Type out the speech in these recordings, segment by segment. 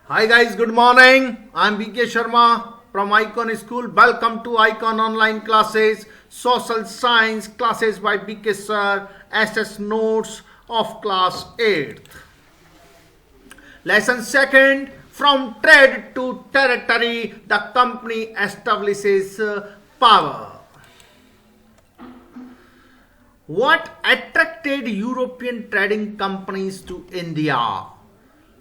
Hi guys, good morning. I'm BK Sharma from Icon School. Welcome to Icon Online Classes, Social Science classes by BK Sir, SS Notes of Class 8th. Lesson 2nd, from trade to territory, the company establishes power. What attracted European trading companies to India?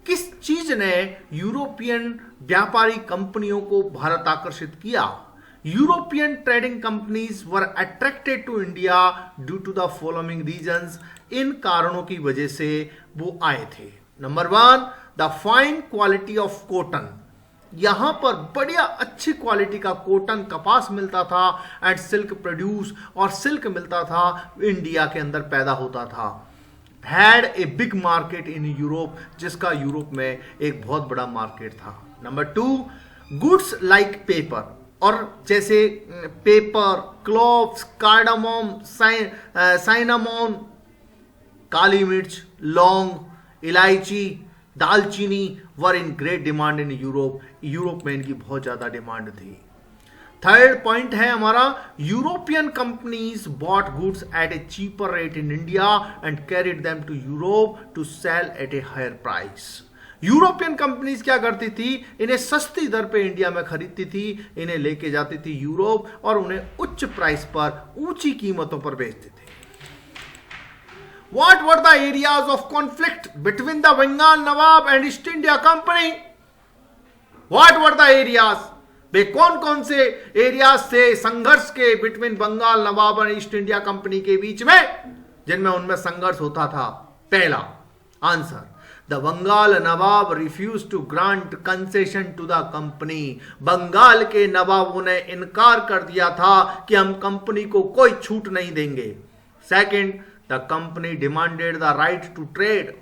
किस चीज ने European व्यापारी कंपनियों को भारत आकर्षित किया? European trading companies were attracted to India due to the following reasons. इन कारणों की वजह से वो आए थे. Number 1, the fine quality of cotton. यहां पर बढ़िया अच्छी क्वालिटी का कॉटन कपास मिलता था एंड सिल्क प्रोड्यूस, और सिल्क मिलता था इंडिया के अंदर पैदा होता था. Had a big market in Europe, जिसका यूरोप में एक बहुत बड़ा मार्केट था. नंबर 2, गुड्स लाइक पेपर, और जैसे पेपर, क्लोव्स, कार्डामोम, साइनामोन, काली मिर्च, लौंग, इलायची, दालचीनी were in great demand in Europe. Europe में इनकी बहुत ज्यादा डिमांड थी. थर्ड पॉइंट है हमारा, European companies bought goods at a cheaper rate in India and carried them to Europe to sell at a higher price. European companies क्या करती थी? इन्हें सस्ती दर पे इंडिया में खरीदती थी, इन्हें लेके जाती थी यूरोप और उन्हें उच्च प्राइस पर, ऊंची कीमतों पर बेचते थे. What were the areas of conflict between the Bengal Nawab and East India Company? What were the areas? वे कौन कौन से एरियाज से संघर्ष के बिटवीन बंगाल नवाब और ईस्ट इंडिया कंपनी के बीच में, जिनमें उनमें संघर्ष होता था? पहला answer, the Bengal nawab refuse to grant concession to the company. Bengal के नवाबों ने इनकार कर दिया था कि हम कंपनी को कोई छूट नहीं देंगे. Second, the company demanded the right to trade.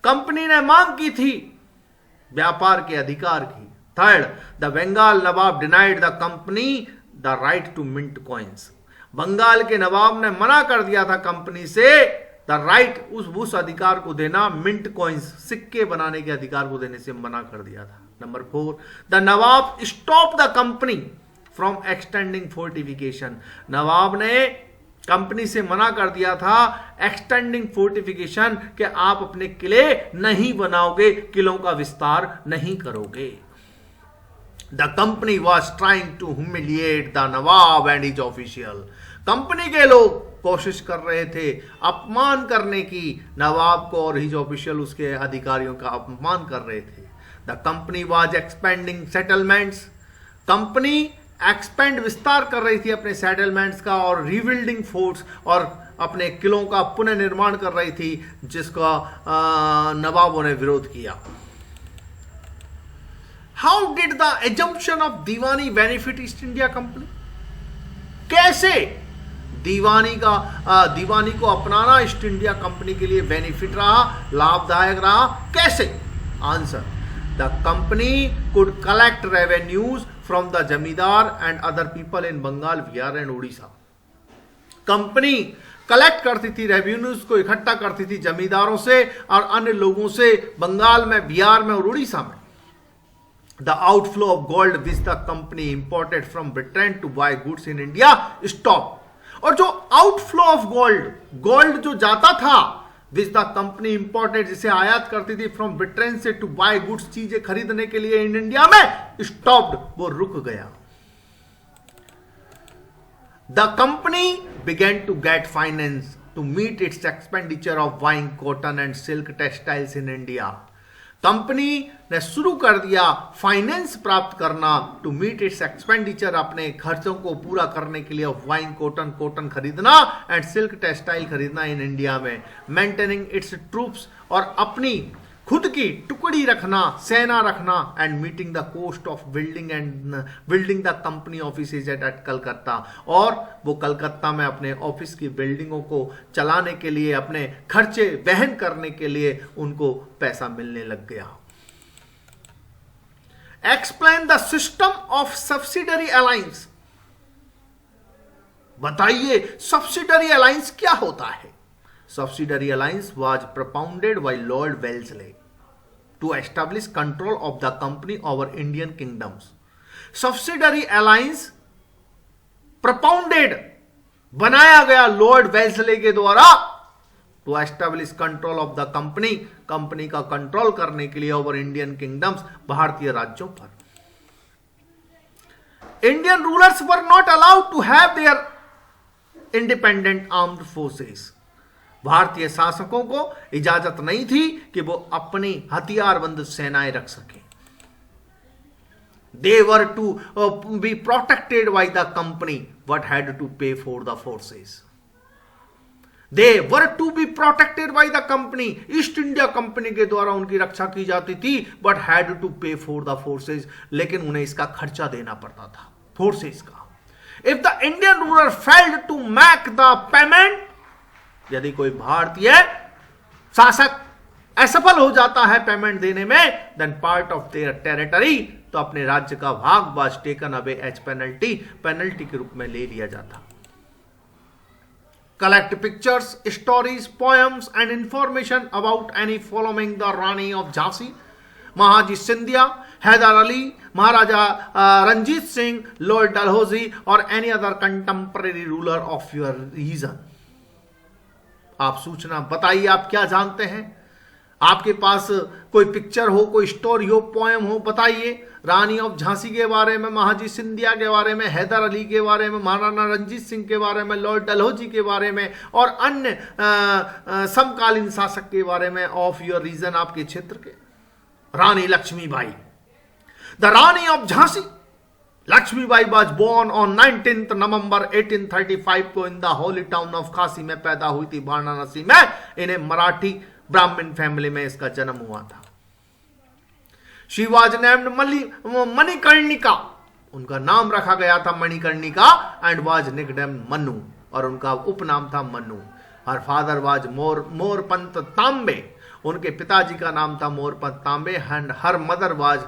Company ने मांग की थी व्यापार के अधिकार की. Third, the Bengal nawab denied the company the right to mint coins. Bengal के नवाब ने मना कर दिया था कंपनी से द राइट, उस अधिकार को देना, मिंट कॉइन्स, सिक्के बनाने के अधिकार को देने से मना कर दिया था. Number 4, the nawab stop the company from extending fortification. नवाब ने कंपनी से मना कर दिया था एक्सटेंडिंग फोर्टिफिकेशन, कि आप अपने किले नहीं बनाओगे, किलों का विस्तार नहीं करोगे. The company was trying to humiliate the Nawab and his official. Company के लोग कोशिश कर रहे थे अपमान करने की, नवाब को और हिज ऑफिशियल, उसके अधिकारियों का अपमान कर रहे थे. The company was expanding settlements. Company expand, विस्तार कर रही थी अपने सेटलमेंट्स का, और रीबिल्डिंग फोर्ट्स, और अपने किलों का पुनर्निर्माण कर रही थी, जिसका नवाबों ने विरोध किया. How did the assumption of Deewani benefit east India company? कैसे दीवानी को अपनाना ईस्ट इंडिया कंपनी के लिए बेनिफिट रहा, लाभदायक रहा? कैसे? Answer, the company could collect revenues from the zamindar and other people in Bengal, Bihar and Orissa. Company collect करती थी, रेवेन्यूज को इकट्ठा करती थी जमींदारों से और अन्य लोगों से, बंगाल में, बिहार में और उड़ीसा में. The outflow of gold which the company imported from Britain to buy goods in India stopped. और जो outflow of gold जो जाता था, which the company imported, जिसे आयात करती थी from Britain से to buy goods, चीजें खरीदने के लिए इन इंडिया में, stopped, वो रुक गया. The company began to get finance to meet its expenditure of buying cotton and silk textiles in India. Company ने शुरू कर दिया फाइनेंस प्राप्त करना, टू मीट इट्स एक्सपेंडिचर, अपने खर्चों को पूरा करने के लिए, वाइन, कॉटन खरीदना एंड सिल्क टेक्सटाइल खरीदना इन इंडिया में. मेंटेनिंग इट्स ट्रूप्स, और अपनी खुद की टुकड़ी रखना, सेना रखना, and meeting the cost of building the company offices at Calcutta. और वो कलकत्ता में अपने ऑफिस की बिल्डिंगों को चलाने के लिए, अपने खर्चे वहन करने के लिए उनको पैसा मिलने लग गया. Explain the system of subsidiary alliance. बताइए सब्सिडरी अलायंस क्या होता है? Subsidiary alliance was propounded by Lord Wellesley. to establish control of the company over Indian kingdoms. Subsidiary alliance propounded बनाया गया लॉर्ड वेल्सले के द्वारा to establish control of the company, company का control करने के लिए ओवर इंडियन किंगडम्स, भारतीय राज्यों पर. Indian rulers were not allowed to have their independent armed forces. भारतीय शासकों को इजाजत नहीं थी कि वो अपनी हथियारबंद सेनाएं रख सके. They were to be protected by the company but had to pay for the forces. They were to be protected by the company. East India company के द्वारा उनकी रक्षा की जाती थी, but had to pay for the forces. लेकिन उन्हें इसका खर्चा देना पड़ता था, फोर्सेस का. If the Indian ruler failed to make the payment, यदि कोई भारतीय शासक असफल हो जाता है पेमेंट देने में, then part of their territory, तो अपने राज्य का भाग was taken away as penalty, penalty के रूप में ले लिया जाता. Collect pictures, stories, poems and information about any following the Rani of Jhansi, Mahaji Scindia, Hyder Ali, Maharaja Ranjit Singh, Lord Dalhousie और any other contemporary ruler of your region. आप सूचना बताइए, आप क्या जानते हैं. आपके पास कोई पिक्चर हो, कोई स्टोरी हो, पोएम हो, बताइए. रानी ऑफ झांसी के बारे में, महाजी सिंधिया के बारे में, हैदर अली के बारे में, महाराणा रंजीत सिंह के बारे में, लॉर्ड डलहौजी के बारे में और अन्य समकालीन शासक के बारे में ऑफ योर रीजन, आपके क्षेत्र के. Rani Lakshmibai, the Rani of Jhansi. Lakshmibai was born on 19 November 1835 को in the holy town of Kashi में पैदा हुई थी, वाराणसी में. इन्हें मराठी ब्राह्मण फैमिली में इसका जन्म हुआ था. शी वाज नेम्ड मणिकर्णिका, उनका नाम रखा गया था Manikarnika, and was nicknamed Manu, और उनका उपनाम था Manu. Her father was Moropant तांबे, उनके पिताजी का नाम था मोरपंत तांबे, and her mother was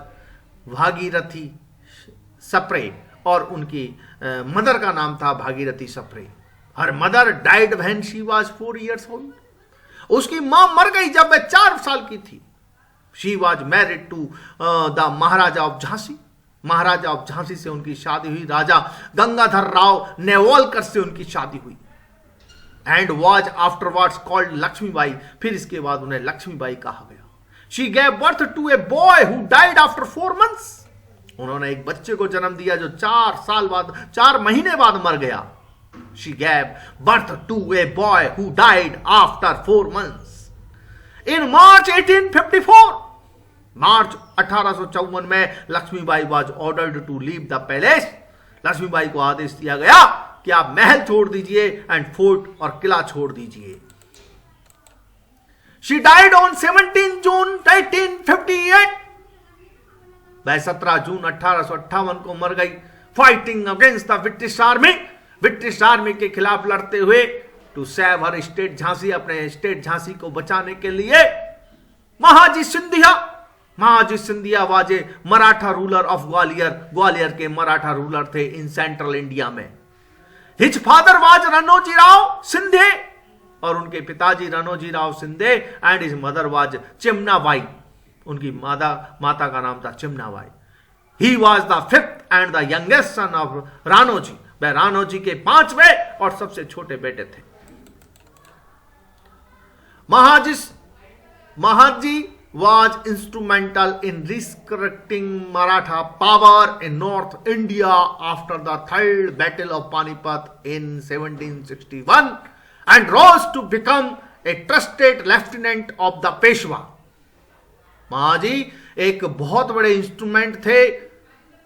Bhagirathi Sapre, और उनकी मदर का नाम था Bhagirathi Sapre. Her mother died when she was 4 years old. उसकी मां मर गई जब वह 4 साल की थी. She was married to the maharaja of Jhansi, maharaja of Jhansi से उनकी शादी हुई. राजा गंगाधर राव नेवालकर से उनकी शादी हुई. And was afterwards called Lakshmibai, फिर इसके बाद उन्हें लक्ष्मीबाई कहा गया. She gave birth to a boy who died after 4 months. उन्होंने एक बच्चे को जन्म दिया जो 4 महीने बाद मर गया. She gave birth to a boy who died after 4 months. In March 1854, मार्च 1854 में Lakshmibai was ordered to leave the palace. Lakshmibai को आदेश दिया गया कि आप महल छोड़ दीजिए एंड फोर्ट और किला छोड़ दीजिए. She died on 17 June 1858. वह 17 जून 1858 को मर गई. Fighting against the British army, British army के खिलाफ लड़ते हुए. To save her state Jhansi, अपने स्टेट झांसी को बचाने के लिए. Mahaji Scindia, Mahaji Scindia was a Maratha ruler of Gwalior, Gwalior के मराठा रूलर थे इन सेंट्रल इंडिया में. His father was Ranoji Rao Shinde, और उनके पिताजी Ranoji Rao Shinde, and his mother was Chimnabai, उनकी माता का नाम था चिमनाबाई. ही was the 5th and the youngest son of Ranoji, वह रानोजी के 5वें और सबसे छोटे बेटे थे. Mahaji was instrumental in restricting Maratha power in North India after the Third Battle of Panipat in 1761 and rose to become a trusted lieutenant of the Peshwa. Mahaji एक बहुत बड़े इंस्ट्रूमेंट थे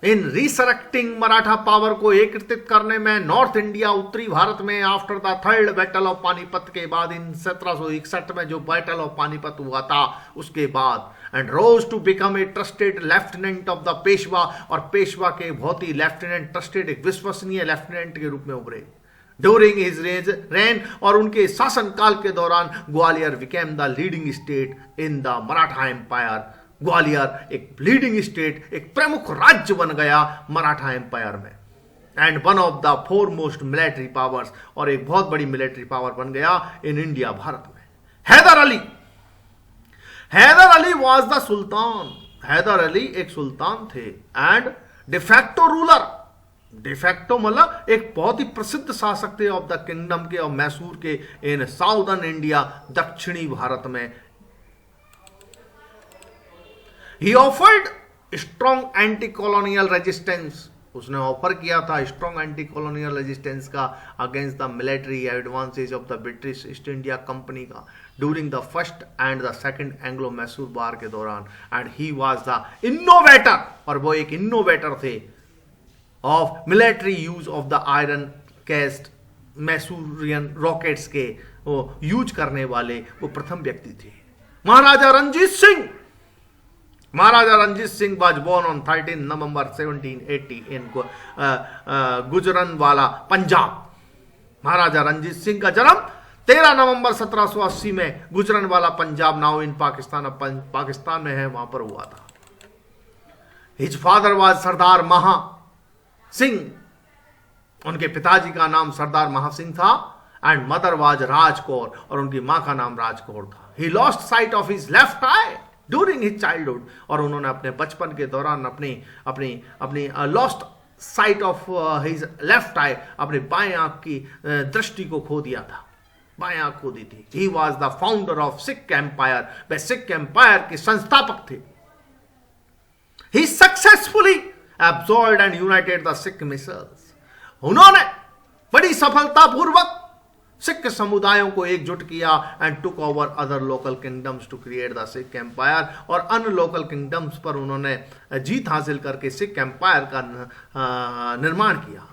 इन रिसरेक्टिंग मराठा पावर को एकत्रित करने में नॉर्थ इंडिया, उत्तरी भारत में after the third battle of Panipat के बाद, इन 1761 में जो बैटल ऑफ पानीपत हुआ था उसके बाद. And rose to become a trusted lieutenant of the Peshwa, और पेशवा के बहुत ही लेफ्टिनेंट, ट्रस्टेड एक विश्वसनीय लेफ्टिनेंट के रूप में उभरे ड्यूरिंग हिज रेन. और उनके शासनकाल के दौरान Gwalior became the leading state in the Maratha empire. Gwalior एक लीडिंग स्टेट, एक प्रमुख राज्य बन गया मराठा एम्पायर में. And one of the 4 most military powers, और एक बहुत बड़ी मिलिट्री पावर बन गया इन इंडिया, भारत में. Hyder Hyder Ali was the sultan, Hyder Ali एक सुल्तान थे, एंड डिफैक्टो रूलर, डिफैक्टो मतलब एक बहुत ही प्रसिद्ध शासक थे ऑफ द किंगडम के, और मैसूर के इन साउदर्न इंडिया, दक्षिणी भारत में। He offered strong anti colonial resistance, उसने ऑफर किया था स्ट्रॉन्ग एंटी कॉलोनियल रेजिस्टेंस का against the military advances of the British East India company का during the first and the second Anglo Mysore war के दौरान। And he was the innovator, और वो एक इनोवेटर थे of military use of the iron cast Mysorean rockets के वो use करने वाले वो प्रथम व्यक्ति थे। महाराजा रणजीत सिंह, महाराजा Ranjit Singh was born on 13 नवंबर 1780 इन गुजरनवाला पंजाब। महाराजा रणजीत सिंह का जन्म 13 नवंबर 1780 में गुजरनवाला पंजाब, नाउ इन पाकिस्तान, अब पाकिस्तान में है, वहां पर हुआ था। हिज फादर वाज सरदार महा सिंह, उनके पिताजी का नाम सरदार महा सिंह था, and mother was Raj Kaur, और उनकी मां का नाम राज कौर था। He lost sight of his left eye during his childhood, और उन्होंने अपने बचपन के दौरान अपनी lost sight of his left eye, अपने बाएं आंख की दृष्टि को खो दिया था, बाएं आंख खो दी थी। He was the founder of Sikh empire, वे सिख एम्पायर के संस्थापक थे। He successfully absorbed and united the Sikh misls, उन्होंने बड़ी सफलतापूर्वक सिख समुदायों को एकजुट किया, and took over other local kingdoms to create the Sikh empire, और अन्य लोकल किंगडम्स पर उन्होंने जीत हासिल करके सिख एम्पायर का निर्माण किया।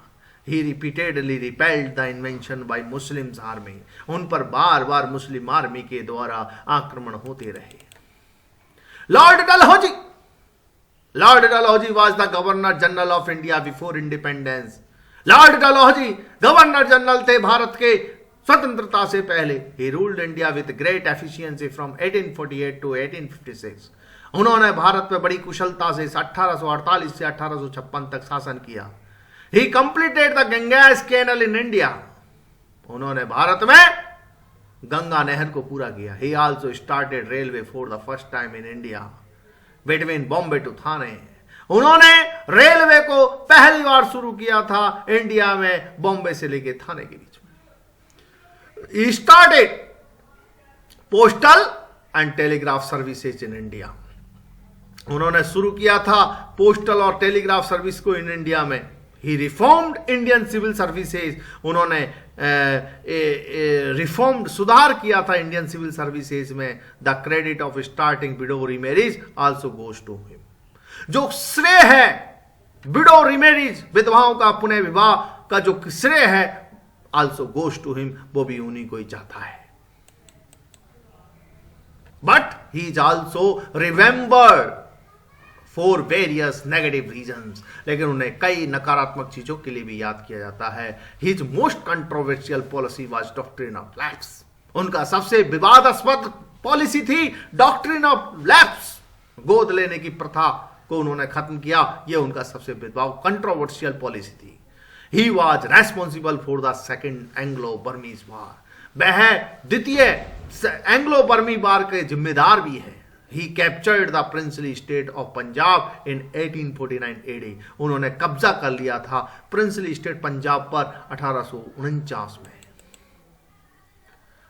He repeatedly repelled the invention by Muslims army, उन पर बार बार मुस्लिम आर्मी के द्वारा आक्रमण होते रहे। Lord Dalhousie, Lord Dalhousie was the governor general of India before independence. Lord Dalhousie governor general थे भारत के स्वतंत्रता से पहले। He ruled India with great efficiency from 1848 to 1856, उन्होंने भारत में बड़ी कुशलता से 1848 से 1856 तक शासन किया। He completed the Ganga's canal in India, उन्होंने भारत में गंगा नहर को पूरा किया। He also started railway for the first time in India between Bombay to Thane, उन्होंने रेलवे को पहली बार शुरू किया था इंडिया में बॉम्बे से लेके थाने के बीच में। He started postal and telegraph services in India, उन्होंने शुरू किया था पोस्टल और टेलीग्राफ सर्विस को इन इंडिया में। He reformed Indian Civil Services, उन्होंने रिफॉर्म्ड सुधार किया था इंडियन सिविल सर्विसेज में। The credit of starting widow remarriage also goes to him, जो श्रेय है विडो रीमैरिज, विधवाओं का पुनः विवाह का जो श्रेय है, आल्सो गोज टू हिम, वो भी उन्हीं को ही चाहता है। But he is also remembered for various negative reasons, लेकिन उन्हें कई नकारात्मक चीजों के लिए भी याद किया जाता है। His most controversial policy was doctrine of lapse, उनका सबसे विवादास्पद पॉलिसी थी डॉक्ट्रिन ऑफ लैप्स, गोद लेने की प्रथा को उन्होंने खत्म किया। यह उनका सबसे कंट्रोवर्शियल पॉलिसी थी। He was responsible for the second Anglo-Burmese war, वह द्वितीय एंग्लो बर्मी वार के जिम्मेदार भी है। He captured the princely state of Punjab in 1849 AD, उन्होंने कब्जा कर लिया था प्रिंसली स्टेट पंजाब पर 1849 में।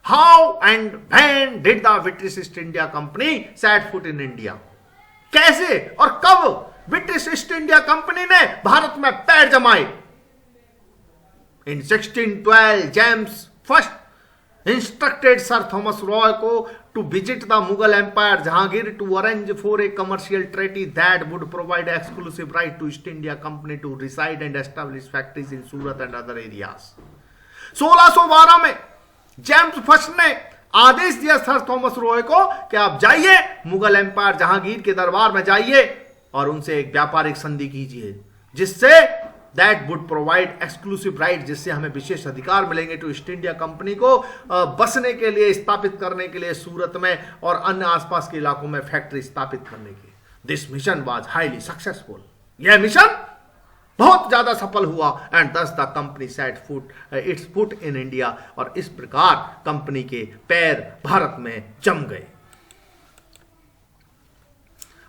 How and when did the British East India Company set foot in India? कैसे और कब ब्रिटिश ईस्ट इंडिया कंपनी ने भारत में पैर जमाए? In 1612, James first instructed Sir Thomas Roy to visit the Mughal Empire Jahangir to arrange for a commercial treaty that would provide exclusive right to East India Company to reside and establish factories in Surat and other areas. 1612 में James first ने आदेश दिया sir Thomas Roy को कि आप जाइए Mughal empire Jahangir के दरबार में जाइए और उनसे एक व्यापारिक संधि कीजिए, जिससे that would provide exclusive right, जिससे हमें विशेष अधिकार मिलेंगे टू ईस्ट इंडिया कंपनी को बसने के लिए, स्थापित करने के लिए सूरत में और अन्य आसपास के इलाकों में फैक्ट्री स्थापित करने के। This mission was highly successful, यह मिशन बहुत ज्यादा सफल हुआ। एंड दस the company set it's foot in India, और इस प्रकार कंपनी के पैर भारत में जम गए।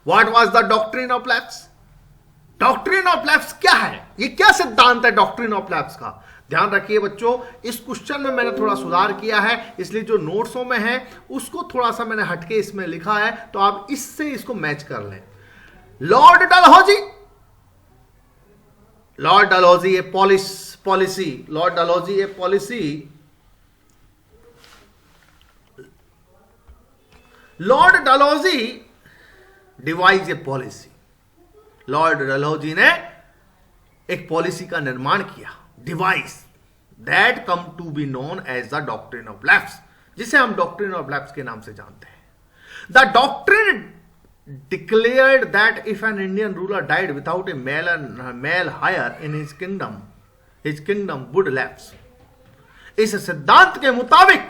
What was the doctrine of lapse? Doctrine of lapse क्या है? ये क्या सिद्धांत है डॉक्ट्रिन ऑफ लैप्स का? ध्यान रखिए बच्चों, इस क्वेश्चन में मैंने थोड़ा सुधार किया है, इसलिए जो नोट्सों में है उसको थोड़ा सा मैंने हटके इसमें लिखा है, तो आप इससे इसको मैच कर लें। Lord Dalhousie a policy, Lord Dalhousie a policy, Lord Dalhousie devise a policy. Lord Dalhousie ने एक पॉलिसी का निर्माण किया, device, that came to be known as the doctrine of lapse, जिसे हम डॉक्ट्रिन ऑफ लैप्स के नाम से जानते हैं। The doctrine declared that if an Indian ruler died without a male heir in his kingdom would lapse. इस सिद्धांत के मुताबिक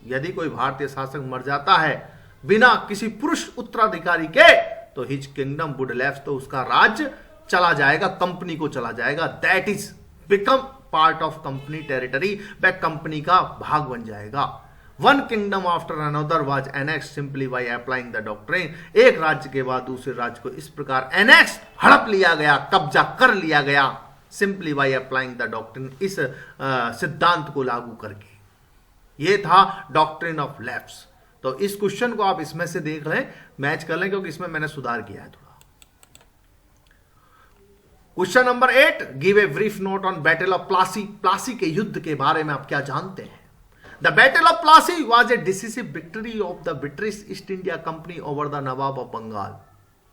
यदि कोई भारतीय शासक मर जाता है बिना किसी पुरुष उत्तराधिकारी के, तो हिज किंगडम वुड लैप्स, तो उसका राज्य चला जाएगा, कंपनी को चला जाएगा। That is become part of company territory, वह कंपनी का भाग बन जाएगा। One kingdom after another was annex simply by applying the doctrine. एक राज्य के बाद दूसरे राज्य को इस प्रकार एनेक्स, हड़प लिया गया, कब्जा कर लिया गया, simply by applying the doctrine, इस सिद्धांत को लागू करके। यह था डॉक्ट्रिन ऑफ लैप्स। तो इस क्वेश्चन को आप इसमें से देख लें, मैच कर लें, क्योंकि इसमें मैंने सुधार किया है थोड़ा। Question number 8, give a brief note on battle of Plassey. Plassey के युद्ध के बारे में आप क्या जानते हैं? The Battle of Plassey was a decisive victory of the British East India Company over the Nawab of Bengal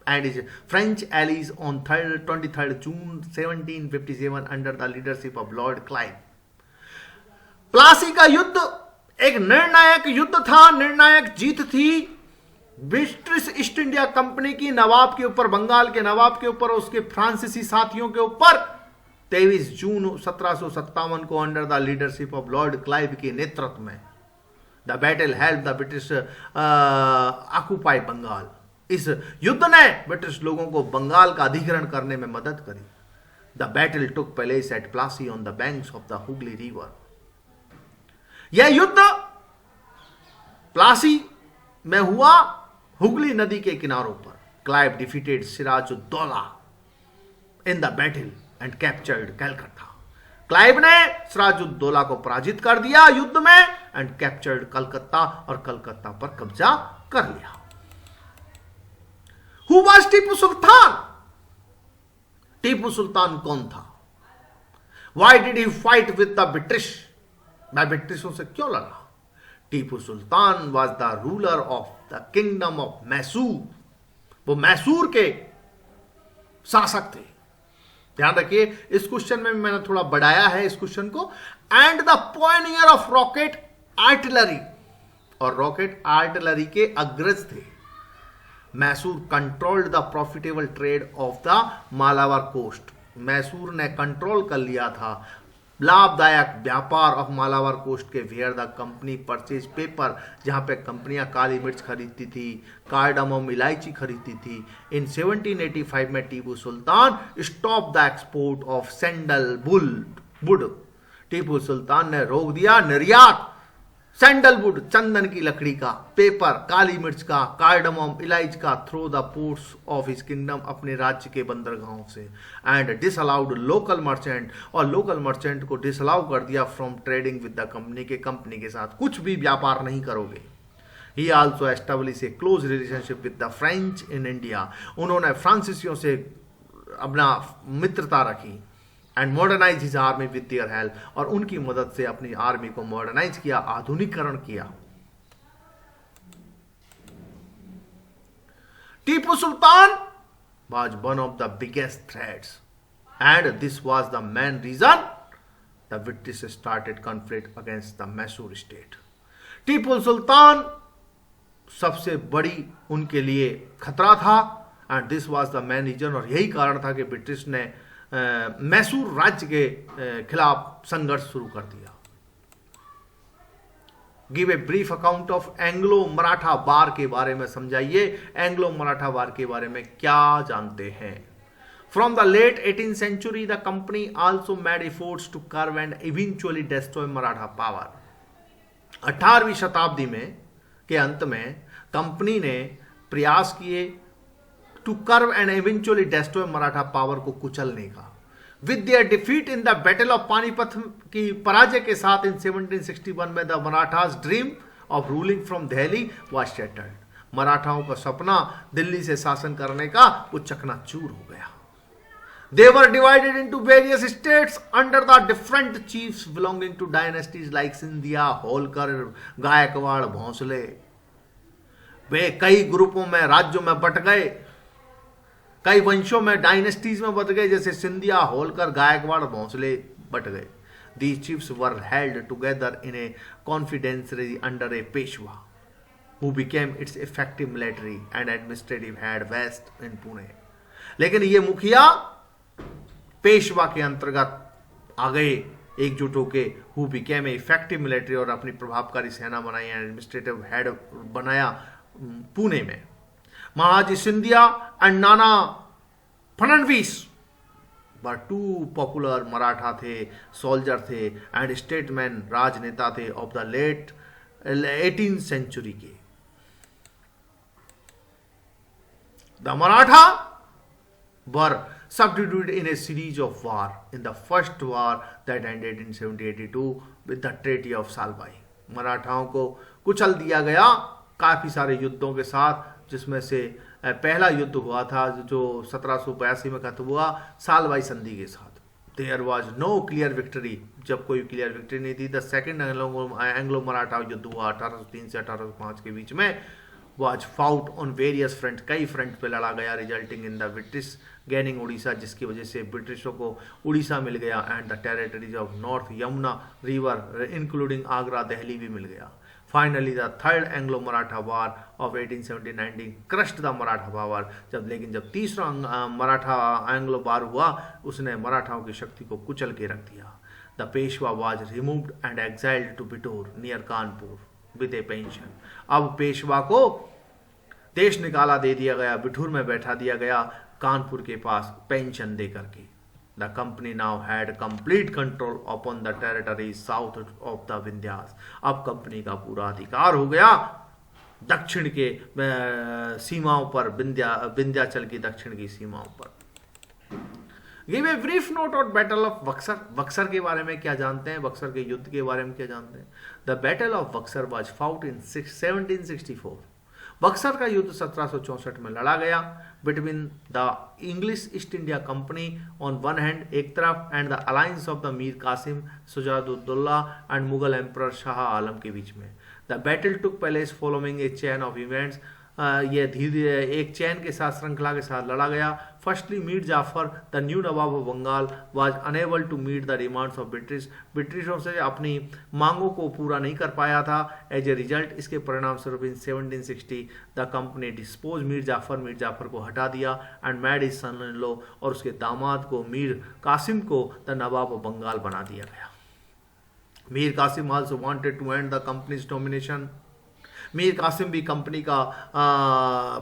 and his French allies on 23rd June 1757 under the leadership of Lord Clive. Plassey का युद्ध एक निर्णायक युद्ध था, निर्णायक जीत थी British East India company की नवाब के ऊपर, बंगाल के नवाब के ऊपर और उसके फ्रांसीसी साथियों के ऊपर 23 जून 1757 को under the leadership of Lord Clive के नेतृत्व में। The battle help the British occupy Bengal. इस युद्ध ने ब्रिटिश लोगों को बंगाल का अधिग्रहण करने में मदद करी। The battle took place at Plassey on the banks of the Hooghly river. यह युद्ध प्लासी में हुआ, हुगली नदी के किनारों पर। Clive defeated Sirajuddaula in the battle and captured Calcutta. Clive ने सिराजुद्दौला को पराजित कर दिया युद्ध में एंड कैप्चर्ड कलकत्ता, और कलकत्ता पर कब्जा कर लिया। Who was Tipu Sultan? टीपू सुल्तान कौन था? Why did he fight with the British? वह ब्रिटिशों से क्यों लड़ा? Tipu Sultan was the ruler of the kingdom of Mysore. वो मैसूर के शासक थे। ध्यान रखिए, इस क्वेश्चन में मैंने थोड़ा बढ़ाया है इस क्वेश्चन को। And the pioneer of rocket artillery, और रॉकेट आर्टिलरी के अग्रज थे। Mysore controlled the profitable trade of the Malabar coast. Mysore ने कंट्रोल कर लिया था लाभदायक व्यापार ऑफ मालाबार कोस्ट के। Where the company purchase pepper, जहां पे कंपनियां काली मिर्च खरीदती थी, कार्डमम इलायची खरीदती थी। इन 1785 में Tipu Sultan stop the export of sandalwood. Tipu Sultan ने रोक दिया निर्यात सैंडलवुड, चंदन की लकड़ी का, पेपर, काली मिर्च का, कार्डमम इलायची का, through the ports of his kingdom, अपने राज्य के बंदरगाहों से। एंड डिसअलाउड लोकल मर्चेंट, और लोकल मर्चेंट को डिसअलाउ कर दिया from trading with the company, के कंपनी के साथ कुछ भी व्यापार नहीं करोगे। ही also establish A close relationship with the French in India. उन्होंने फ्रांसीसियों से अपना मित्रता रखी। And modernise his army with their help, और उनकी मदद से अपनी आर्मी को मॉडर्नाइज किया, आधुनिकीकरण किया। Tipu Sultan was one of the biggest threats, and this was the main reason the British started conflict against the Mysore state. Tipu Sultan सबसे बड़ी उनके लिए खतरा था, and this was the main reason, और यही कारण था कि ब्रिटिश ने मैसूर राज्य के खिलाफ संघर्ष शुरू कर दिया। Give a brief account of Anglo Maratha war के बारे में समझाइए। एंग्लो मराठा वार के बारे में क्या जानते हैं? From the late 18th century the company also made efforts to curb and eventually destroy Maratha power. 18वीं शताब्दी में के अंत में कंपनी ने प्रयास किए to curb and eventually destroy Maratha power को कुचलने का। With their defeat in the battle of Panipat की पराजय के साथ इन 1761 में the Marathas dream of ruling from Delhi was shattered. मराठाओं का सपना दिल्ली से शासन करने का वो चकनाचूर हो गया। They were divided into various states under the different chiefs belonging to dynasties like Scindia, Holkar, Gaekwad, Bhonsle. वे कई ग्रुपों में, राज्यों में बट गए, कई वंशों में, डायनेस्टीज में बट गए, जैसे सिंधिया, होलकर, गायकवाड़, भोंसले बट गए। These chiefs were held together in a confederacy under a Peshwa, who became its effective military and administrative head west in Pune। लेकिन ये मुखिया पेशवा के अंतर्गत आ गए एकजुट होके, हु बिकेम इफेक्टिव मिलिट्री, और अपनी प्रभावकारी सेना बनाई, एडमिनिस्ट्रेटिव हेड बनाया पुणे में। महाराज Scindia and Nana Fadnavis were two popular Maratha थे, सोल्जर थे एंड स्टेटमैन, राजनेता थे of the late 18th century के। The Maratha were substituted in a series of war in the first war that ended in 1782 with the Treaty of Salbai। मराठाओं को कुचल दिया गया काफी सारे युद्धों के साथ, जिसमें से पहला युद्ध हुआ था जो 1782 में खत्म हुआ सालबाई संधि के साथ। There was no clear victory, जब कोई क्लियर विक्ट्री नहीं थी। द सेकेंड एंग्लो मराठा युद्ध हुआ 1803 से 1805 के बीच में, was fought on various front, कई फ्रंट पे लड़ा गया, resulting in the British gaining Orissa, जिसकी वजह से ब्रिटिशों को उड़ीसा मिल गया, and the territories of north Yamuna river including Agra, Delhi भी मिल गया। Finally the third Anglo Maratha war of 1870-19 crushed the Maratha power. जब तीसरा मराठा एंग्लो वार हुआ, उसने मराठाओं की शक्ति को कुचल के रख दिया। The Peshwa was removed and exiled to Bithur near Kanpur with a pension. अब पेशवा को देश निकाला दे दिया गया, बिठूर में बैठा दिया गया, कानपुर के पास पेंशन दे करके। The company now had complete control upon the territory south of the Vindhyas. अब कंपनी का पूरा अधिकार हो गया दक्षिण के सीमाओं पर, विंध्याचल की दक्षिण की सीमाओं पर। Give a brief note on battle of Buxar. Buxar के बारे में क्या जानते हैं, बक्सर के युद्ध के बारे में क्या जानते हैं? The battle of Buxar was fought in 1764। Buxar का युद्ध 1764 में लड़ा गया between the English East India company on one hand एक तरफ, and the alliance of the Mir Qasim, Shujauddaula and Mughal emperor Shah Alam के बीच में। The battle took place following a chain of events. ये धीरे धीरे एक चैन के साथ, श्रृंखला के साथ लड़ा गया। Firstly Mir Jafar the new Nawab of Bengal was unable to meet the demands of British. ब्रिटिशों से अपनी मांगों को पूरा नहीं कर पाया था। एज ए रिजल्ट, इसके परिणाम स्वरूप in 1760 the company dispose Mir Jafar को हटा दिया, and made his son in law, और उसके दामाद को मीर कासिम को द नवाब ऑफ बंगाल बना दिया गया। Mir Qasim also wanted to and the company's domination. Mir Qasim भी कंपनी का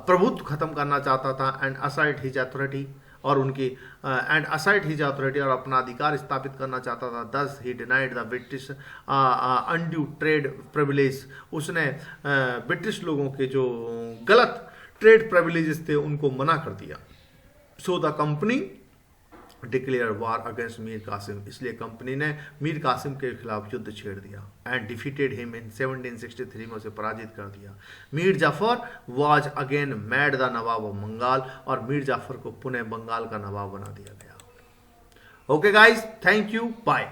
प्रभुत्व खत्म करना चाहता था, एंड असर्ट हिज अथॉरिटी, और उनकी और अपना अधिकार स्थापित करना चाहता था। दस ही denied the British undue trade privilege. उसने ब्रिटिश लोगों के जो गलत ट्रेड प्रिविलेजेस थे उनको मना कर दिया। So the company declare war against Mir Qasim. इसलिए कंपनी ने मीर कासिम के खिलाफ युद्ध छेड़ दिया, एंड डिफीटेड हिम इन 1763 में उसे पराजित कर दिया। Mir Jafar was again made the Nawab of Bengal, और मीर जाफर को पुणे बंगाल का नवाब बना दिया गया। Okay guys, thank you, bye.